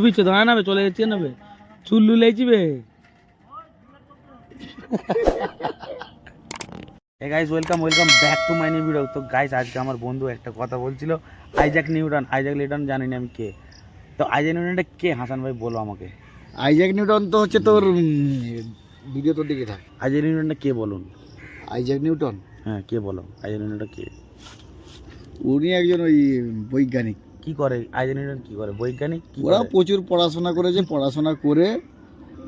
বিচ্ছে ধরা নাবে চলে যাচ্ছে নেবে চুল্লু লেচিবে। Hey guys, welcome back to my new video. তো গাইস আজকে আমার বন্ধু একটা কথা বলছিল, আইজাক নিউটন জানি না আমি কে। তো আইজাক নিউটনটা কে হাসান ভাই বলো আমাকে। আইজাক নিউটন তো হচ্ছে তোর ভিডিও তো দেখে থাক। আইজাক নিউটনটা কে বলুন? আইজাক নিউটন, হ্যাঁ কে বলো আইজাক নিউটনটা কে? উনি একজন ওই বৈজ্ঞানিক। কি করে আইজাক নিউটন? কি করে বৈজ্ঞানিক? ওরা প্রচুর পড়াশোনা করেছে, পড়াশোনা করে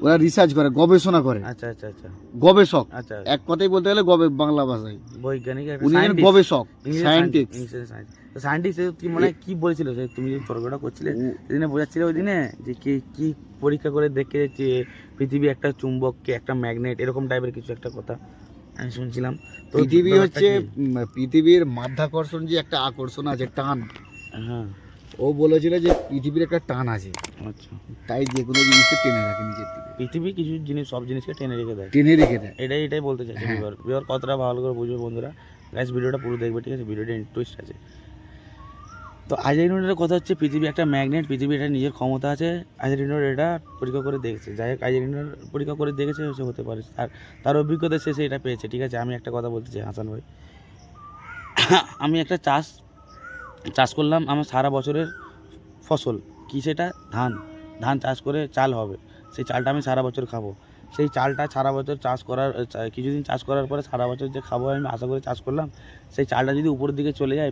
ওরা রিসার্চ করে, গবেষণা করে। আচ্ছা আচ্ছা আচ্ছা, গবেষক। আচ্ছা এক কথাই বলতে গেলে বাংলা ভাষায় বৈজ্ঞানিক, উনি গবেষক, সায়েন্টিস্ট। সায়েন্টিস্ট কি মানে কি বলছিল সে, তুমি যে তর্কটা করছিলে সেদিনে বোঝাচ্ছিলে ওই দিনে যে কি পরীক্ষা করে দেখে যে পৃথিবী একটা চুম্বক, কে একটা ম্যাগনেট, এরকম টাইপের কিছু একটা কথা আমি শুনছিলাম। তো পৃথিবী হচ্ছে পৃথিবীর মাধ্যাকর্ষণ, যে একটা আকর্ষণ আছে, টান। হ্যাঁ, ও বলেছিল যে পৃথিবীর একটা টান আছে, আচ্ছা, তাই যে কোনো জিনিসকে টেনে রাখে নিজের দিকে। পৃথিবী কিছু জিনিস, সব জিনিসকে টেনে রেখে দেয়, এটাই বলতে চাইছি। বিহার কতটা ভালো করে বুঝবে বন্ধুরা, গাইস ভিডিওটা পুরো দেখবে, ঠিক আছে? ভিডিওটা ইন্টারেস্ট আছে। তো আইজাক নিউটনের কথা হচ্ছে পৃথিবী একটা ম্যাগনেট, পৃথিবী এটা নিজের ক্ষমতা আছে। আইজাক নিউটন এটা পরীক্ষা করে দেখেছে, যাই হোক আইজাক নিউটন পরীক্ষা করে দেখেছে, সে হতে পারে তার অভিজ্ঞতা শেষে এটা পেয়েছে, ঠিক আছে? আমি একটা কথা বলতে চাই হাসান ভাই, আমি একটা চাষ করলাম, আমার সারা বছরের ফসল কি, সেটা ধান চাষ করে চাল হবে, সেই চালটা আমি সারা বছর খাবো। সেই চালটা সারা বছর চাষ করার কিছুদিন চাষ করার পরে সারা বছর যে খাবো আমি আশা করে চাষ করলাম, সেই চালটা যদি উপরের দিকে চলে যায়,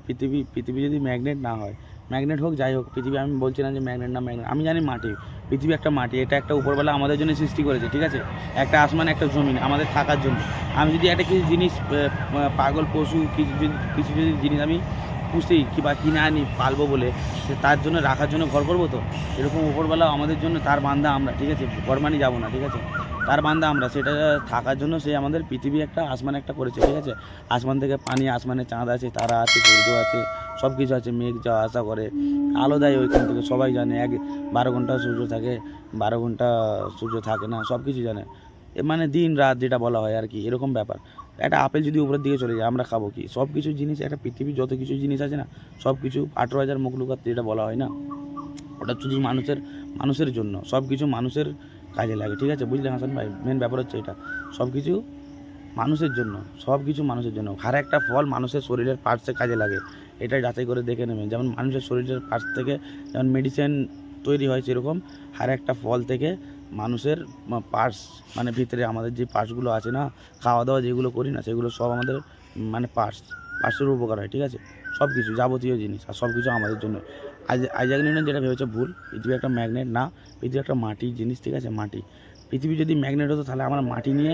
পৃথিবী যদি ম্যাগনেট না হয়, ম্যাগনেট হোক যাই হোক, পৃথিবী আমি বলছি না যে ম্যাগনেট, আমি জানি মাটি, পৃথিবী একটা মাটি, এটা একটা উপরবেলা আমাদের জন্য সৃষ্টি করেছে, ঠিক আছে? একটা আসমান, একটা জমিন আমাদের থাকার জন্য। আমি যদি একটা কিছু জিনিস, পাগল পশু কিছু যদি জিনিস আমি পুষি বা কিনে আনি পালবো বলে, সে তার জন্য রাখার জন্য ঘর করবো, তো এরকম উপরবেলা আমাদের জন্য তার বান্দা আমরা, ঠিক আছে? ঘর মানি যাবো না, ঠিক আছে? তার বান্দা আমরা, সেটা থাকার জন্য সে আমাদের পৃথিবী একটা আসমান একটা করেছে, ঠিক আছে? আসমান থেকে পানি, আসমানে চাঁদ আছে, তারা আছে, সূর্য আছে, সব কিছু আছে, মেঘ যাওয়া আসা করে, আলো দেয় ওইখান থেকে, সবাই জানে। 12 ঘন্টা সূর্য থাকে, 12 ঘন্টা সূর্য থাকে না, সব কিছু জানে, মানে দিন রাত যেটা বলা হয় আর কি, এরকম ব্যাপার। একটা আপেল যদি উপরের দিকে চলে যায় আমরা খাবো কি? সব কিছু জিনিস, একটা পৃথিবীর যত কিছু জিনিস আছে না, সব কিছু 18,000 মখলুকাত যেটা বলা হয় না, ওটা শুধু মানুষের জন্য, সব কিছু মানুষের কাজে লাগে, ঠিক আছে? বুঝলে হাসান ভাই, মেন ব্যাপার হচ্ছে এটা, সব কিছু মানুষের জন্য, সব কিছু মানুষের জন্য। আর একটা ফল মানুষের শরীরের পার্টসে কাজে লাগে, এটা যাচাই করে দেখে নেবেন। যেমন মানুষের শরীরের পার্টস থেকে যেমন মেডিসিন তৈরি হয়, সেরকম আর একটা ফল থেকে মানুষের পার্টস, মানে ভিতরে আমাদের যে পার্টসগুলো আছে না, খাওয়া দাওয়া যেগুলো করি না, সেগুলো সব আমাদের মানে পার্টসের উপকার হয়, ঠিক আছে? সব কিছু যাবতীয় জিনিস, আর সব কিছু আমাদের জন্য। আইজাক নিউটন যেটা ভেবেছে ভুল, পৃথিবী একটা ম্যাগনেট না, পৃথিবী একটা মাটির জিনিস, ঠিক আছে? মাটি। পৃথিবী যদি ম্যাগনেট হতো, তাহলে আমরা মাটি নিয়ে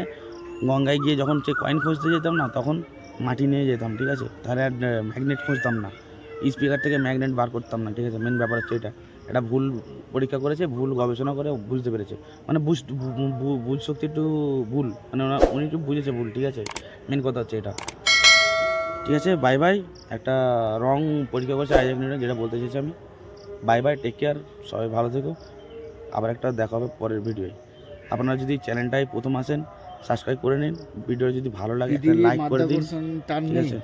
গঙ্গায় গিয়ে যখন সে কয়েন খুঁজতে যেতাম না, তখন মাটি নিয়ে যেতাম, ঠিক আছে? তাহলে আর ম্যাগনেট খুঁজতাম না, স্পিকার থেকে ম্যাগনেট বার করতাম না, ঠিক আছে? মেন ব্যাপার হচ্ছে এটা ভুল পরীক্ষা করেছে, ভুল গবেষণা করে বুঝতে পেরেছে, মানে বুঝ শক্তি একটু ভুল, মানে উনি একটু বুঝেছে ভুল, ঠিক আছে? মেন কথা হচ্ছে এটা, ঠিক আছে? Bye bye. একটা রং পরীক্ষা করেছে আইজাক নিউটন, যেটা বলতে চাইছি আমি। বাই বাই, টেক কেয়ার, সবাই ভালো থেকো। আবার একটা দেখা হবে পরের ভিডিওয়। আপনারা যদি চ্যানেলটায় প্রথম আসেন, সাবস্ক্রাইব করে নিন, ভিডিও যদি ভালো লাগে একটা লাইক করে দিন, ঠিক আছে?